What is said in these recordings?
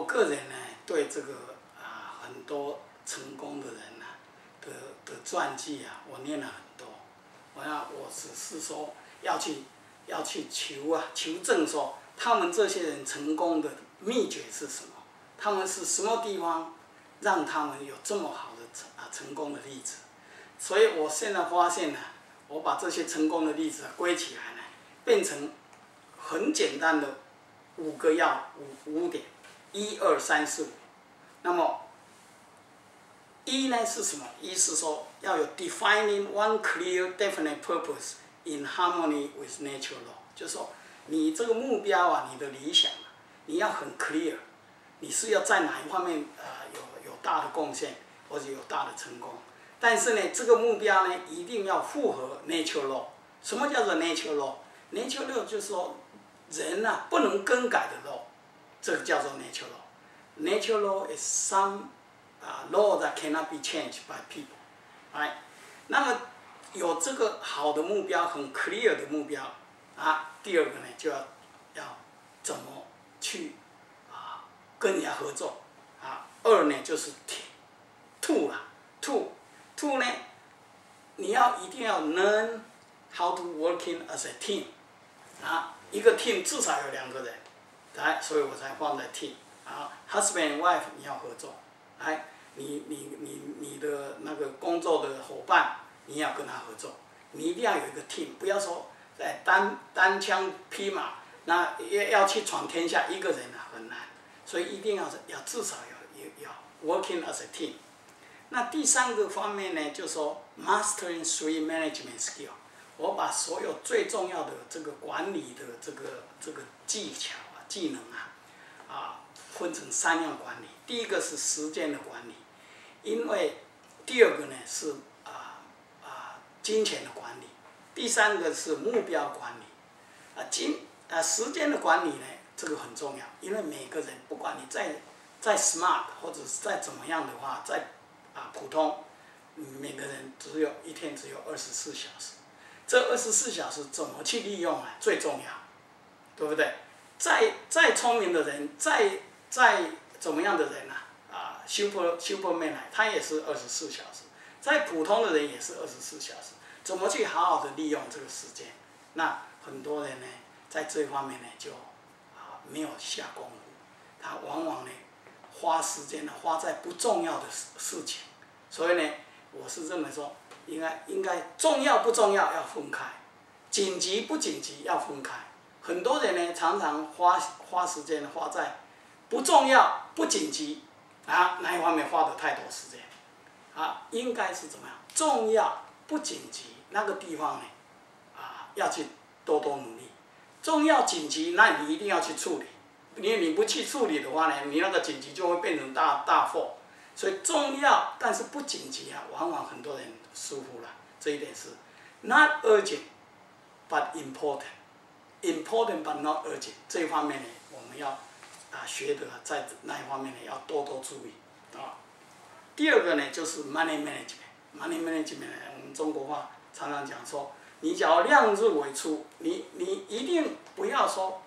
我个人呢，对这个很多成功的人的传记我念了很多。我只是说要去求证说他们这些人成功的秘诀是什么，他们是什么地方让他们有这么好的成功的例子。所以我现在发现呢，我把这些成功的例子归起来呢，变成很简单的5个5点，1、2、3、4、5。那么1呢是什么？一是说要有 defining one clear definite purpose in harmony with natural law， 就是说你这个目标你的理想你要很 clear， 你是要在哪一方面有大的贡献或者有大的成功。但是呢，这个目标呢一定要符合 natural law。什么叫做 natural law？natural law 就是说人不能更改的 law， 这个叫做 natural law。natural law is some law that cannot be changed by people。那么有这个好的目标，很 clear 的目标第二个呢就要怎么去跟人家合作2呢就是 two 呢，你一定要 learn how to working as a team。一个 team 至少有2个人，所以我才放在 team。husband and wife 你要合作，你的那个工作的伙伴你要跟他合作，你一定要有一个 team， 不要说单枪匹马，那要去闯天下一个人很难，所以一定要至少要 working as a team。那第3个方面呢，就是说 mastering 3 management skill。我把所有最重要的这个管理的这个技巧技能分成3样管理。第一个是时间的管理，因为第二个呢是金钱的管理，第3个是目标管理。时间的管理呢，这个很重要，因为每个人不管你再 smart 或者是再怎么样的话，再普通，每个人一天只有24小时。这24小时怎么去利用最重要，对不对？再聪明的人，再怎么样的人Superman 他也是24小时，再普通的人也是24小时。怎么去好好的利用这个时间？那很多人呢，在这方面呢就没有下功夫，他往往呢花时间花在不重要的事情。所以呢，我是认为说，应该重要不重要要分开，紧急不紧急要分开。很多人呢常常花时间花在不重要不紧急那一方面花的太多时间应该是怎么样？重要不紧急那个地方呢要去多努力。重要紧急那你一定要去处理，因为你不去处理的话呢，你那个紧急就会变成大祸。所以重要但是不紧急往往很多人疏忽了。这一点是 not urgent but important，important but not urgent。这一方面呢，我们要学的在那一方面呢要多注意第二个呢就是 money management。money management 呢，我们中国话常常讲说，你只要量入为出，你一定不要说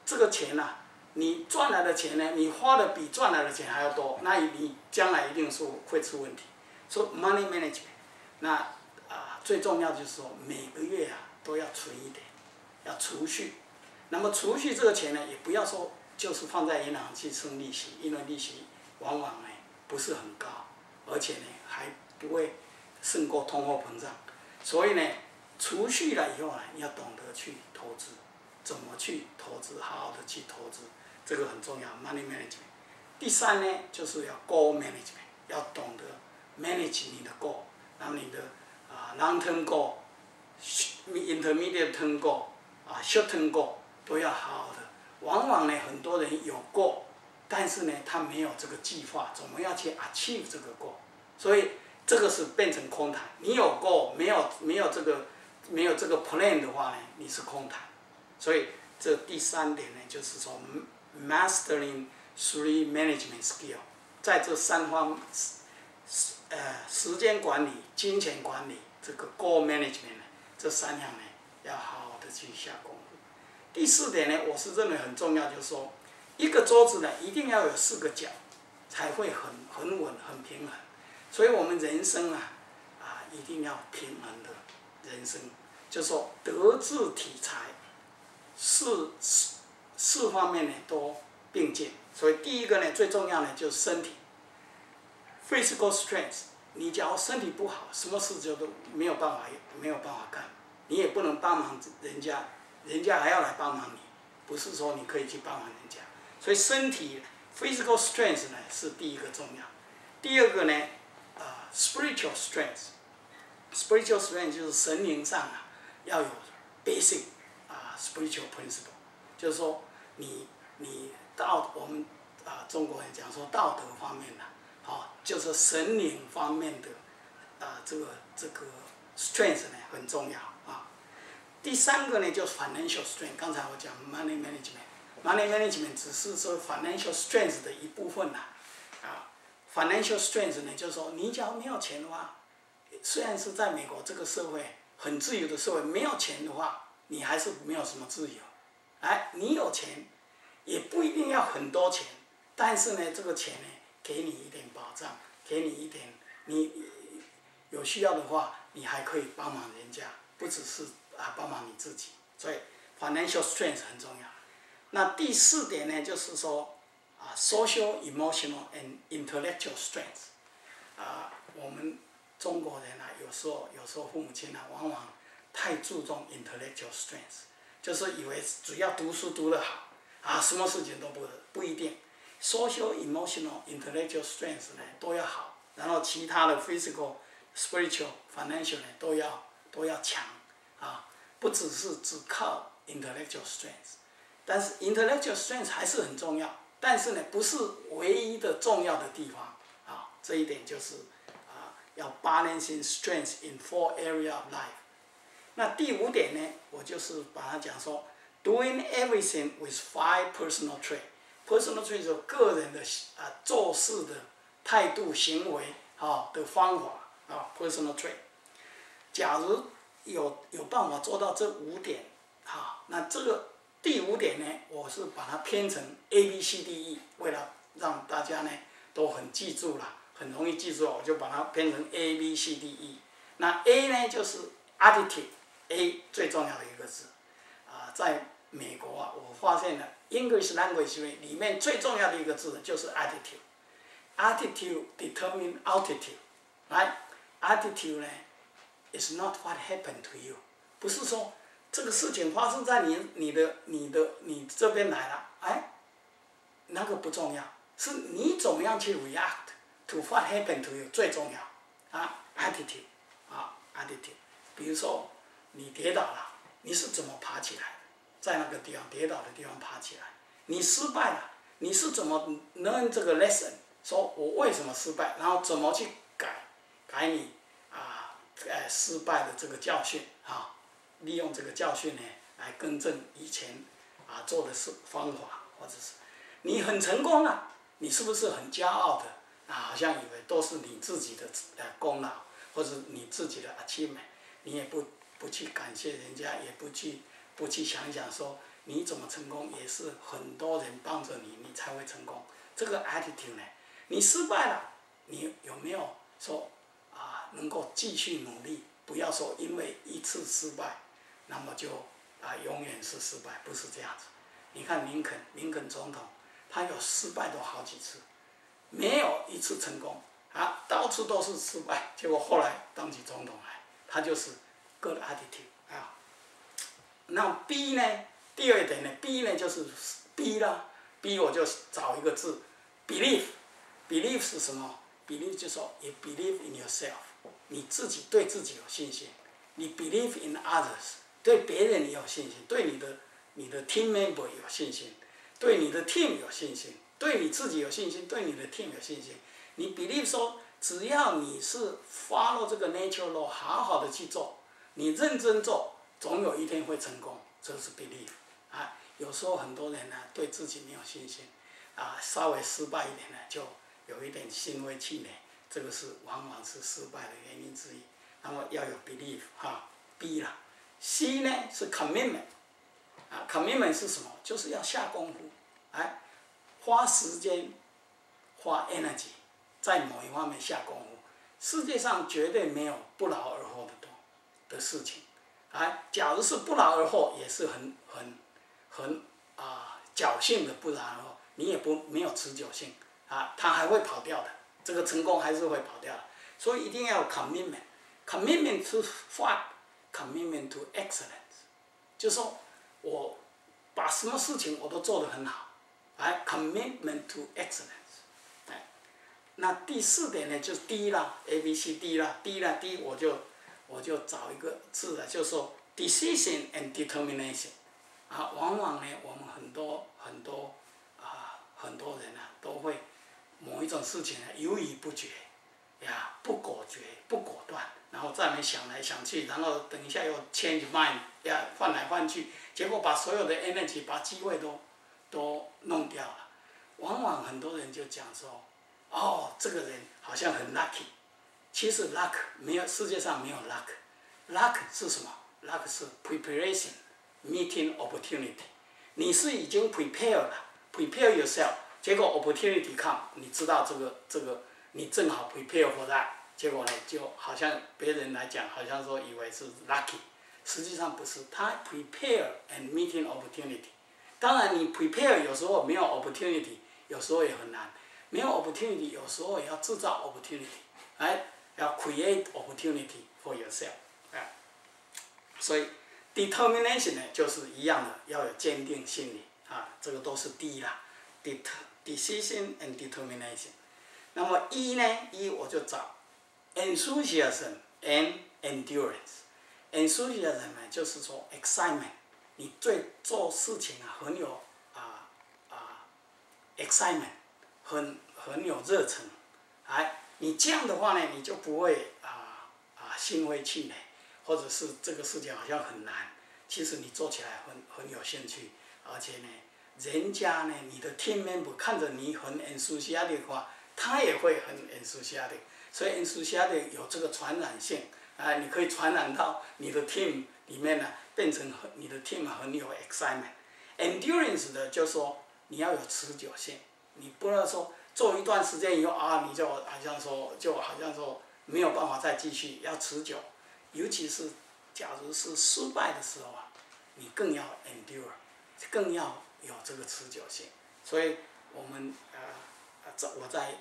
这个钱你赚来的钱呢，你花的比赚来的钱还要多，那你将来一定是会出问题。所以 money management， 那最重要就是说每个月都要存一点，要储蓄。那么储蓄这个钱呢，也不要说就是放在银行去生利息，因为利息往往呢不是很高，而且呢还不会胜过通货膨胀。所以呢，储蓄了以后你要懂得去投资，怎么去投资，好好的去投资。这个很重要 ，money management。第3呢，就是要 goal management， 要懂得 manage 你的 goal， 然后你的long term goal、intermediate term goal、short term goal 都要好好的。往往呢，很多人有 goal， 但是呢，他没有这个计划，怎么样去 achieve 这个 goal， 所以这个是变成空谈。你有 goal， 没有这个 plan 的话呢，你是空谈。所以这第3点呢，就是说 mastering 3 management skill， 在这3方时间管理、金钱管理、这个 goal management 这3样呢，要好好的去下功夫。第4点呢，我是认为很重要，就是说一个桌子呢一定要有4个角，才会很稳很平衡。所以我们人生一定要平衡的人生，就是说德智体财四方面呢都并进。所以第一个呢最重要呢就是身体 ，physical strength。你假如身体不好，什么事就都没有办法干，你也不能帮忙人家，人家还要来帮忙你，不是说你可以去帮忙人家。所以身体 physical strength 呢是第一个重要。第二个呢spiritual strength。spiritual strength 就是神灵上要有 basic spiritual principle， 就是说你到我们中国人讲说道德方面的，就是神灵方面的这个 strength 呢很重要啊。第三个呢就是 financial strength， 刚才我讲 money management，money management 只是说 financial strength 的一部分financial strength 呢就是说你假如没有钱的话，虽然是在美国这个社会很自由的社会，没有钱的话，你还是没有什么自由。你有钱也不一定要很多钱，但是呢，这个钱呢，给你一点保障，给你一点，你有需要的话，你还可以帮忙人家，不只是帮忙你自己。所以 financial strength 很重要。那第4点呢，就是说social, emotional and intellectual strength。我们中国人有时候父母亲往往太注重 intellectual strength， 就是以为只要读书读得好什么事情都不一定。social, emotional, intellectual strength 呢都要好，然后其他的 physical, spiritual, financial 呢都要强不只靠 intellectual strength， 但是 intellectual strength 还是很重要，但是呢不是唯一的重要的地方这一点就是要 balancing strength in 4 area of life。那第5点呢，我就是把它讲说 doing everything with 5 personal traits。personal traits 就是个人的做事的态度、行为的方法personal trait。假如有办法做到这5点那这个第5点呢，我是把它编成 ABCDE， 为了让大家呢都很记住了，很容易记住，我就把它编成 ABCDE。那 A 呢就是 attitude，A 最重要的一个字在美国我发现了 English language 里面最重要的一个字就是 attitude。attitude determine altitude。attitude 呢 is not what happened to you， 不是说这个事情发生在你这边来了，那个不重要，是你怎么样去 react to what happened to you 最重要attitude。比如说你跌倒了，你是怎么爬起来的？在那个地方跌倒的地方爬起来。你失败了，你是怎么 learn 这个 lesson？ 说我为什么失败，然后怎么去改你失败的这个教训利用这个教训呢来更正以前做的方法，或者是你很成功了，你是不是很骄傲的好像以为都是你自己的功劳，或者你自己的 achievement， 你也不去感谢人家，也不去想说你怎么成功，也是很多人帮着你，你才会成功。这个 attitude 呢，你失败了，你有没有说能够继续努力？不要说因为一次失败，那么就永远是失败，不是这样子。你看林肯总统，他有失败过好几次，没有一次成功到处都是失败，结果后来当起总统来，他就是 good attitude 那 B 呢？第2点呢 ，B 呢就是 B 啦 ，B 我就找一个字 ，believe。believe 是什么 ？believe 就是说 you believe in yourself， 你自己对自己有信心，你 believe in others， 对别人你有信心，对你的 team member 有信心，对你的 team 有信心，对你自己有信心，对你的 team 有信心。你 believe 说，只要你是 follow 这个 natural law， 好好的去做，你认真做，总有一天会成功，这是 believe。有时候很多人呢对自己没有信心，稍微失败一点呢就有一点心灰气馁，这个是往往是失败的原因之一。那么要有 believe B 啦。C 呢是 commitment，commitment 是什么？就是要下功夫。花时间、花 energy 在某一方面下功夫。世界上绝对没有不劳而获的事情。假如是不劳而获，也是很侥幸的不劳而获，你也没有持久性它还会跑掉的，这个成功还是会跑掉的。所以一定要有 commitment。commitment to what？commitment to excellence， 就是说我把什么事情我都做得很好，commitment to excellence。那第4点呢，就是 D 啦 ，A B C D 啦 ，D 啦 D 我就找一个字了，就是说 decision and determination。往往呢，我们很多人都会某一种事情犹豫不决，不果决不果断，然后在那想来想去，然后等一下又 change mind， 换来换去，结果把所有的 energy 把机会都弄掉了。往往很多人就讲说，这个人好像很 lucky， 其实 luck 没有，世界上没有 luck。luck 是什么 ？luck 是 preparation meeting opportunity。你是已经 prepare 了 ，prepare yourself， 结果 opportunity come， 你知道这个你正好 prepare for that， 结果呢就好像别人来讲，好像说以为是 lucky， 实际上不是，他 prepare and meeting opportunity。当然你 prepare 有时候没有 opportunity， 有时候也很难。没有 opportunity， 有时候也要制造 opportunity，要 create opportunity for yourself，所以 determination 呢就是一样的，要有坚定心理这个都是 D 啦 ，decision and determination。那么 E 呢 ，E 我就找 enthusiasm and endurance。enthusiasm 呢就是说 excitement， 你做事情很有excitement。很有热忱，你这样的话呢，你就不会心灰气馁，或者是这个事情好像很难，其实你做起来很有兴趣，而且呢，人家呢，你的 team member 看着你很 enthusiastic 的话，他也会很 enthusiastic， 所以 enthusiastic 有这个传染性，你可以传染到你的 team 里面呢，变成你的 team 很有 excitement。endurance 的就是说你要有持久性。你不要说做一段时间以后你就好像说没有办法再继续，要持久，尤其是假如是失败的时候你更要 endure， 更要有这个持久性。所以我们我再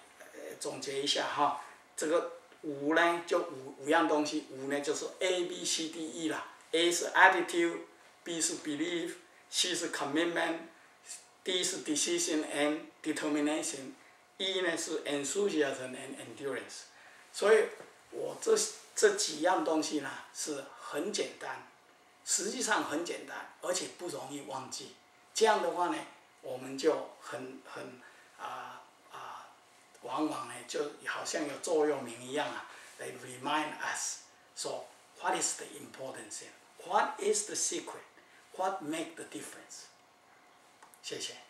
总结一下这个5呢就五样东西，5呢就是 A B C D E 啦 ，A 是 attitude，B 是 belief，C 是 commitment。D 是 decision and determination，E 呢是 enthusiasm and endurance。所以我这几样东西呢是很简单，实际上很简单，而且不容易忘记。这样的话呢，我们就往往呢就好像有座右铭一样they remind us。So what is the important thing? What is the secret? What make the difference? 谢谢。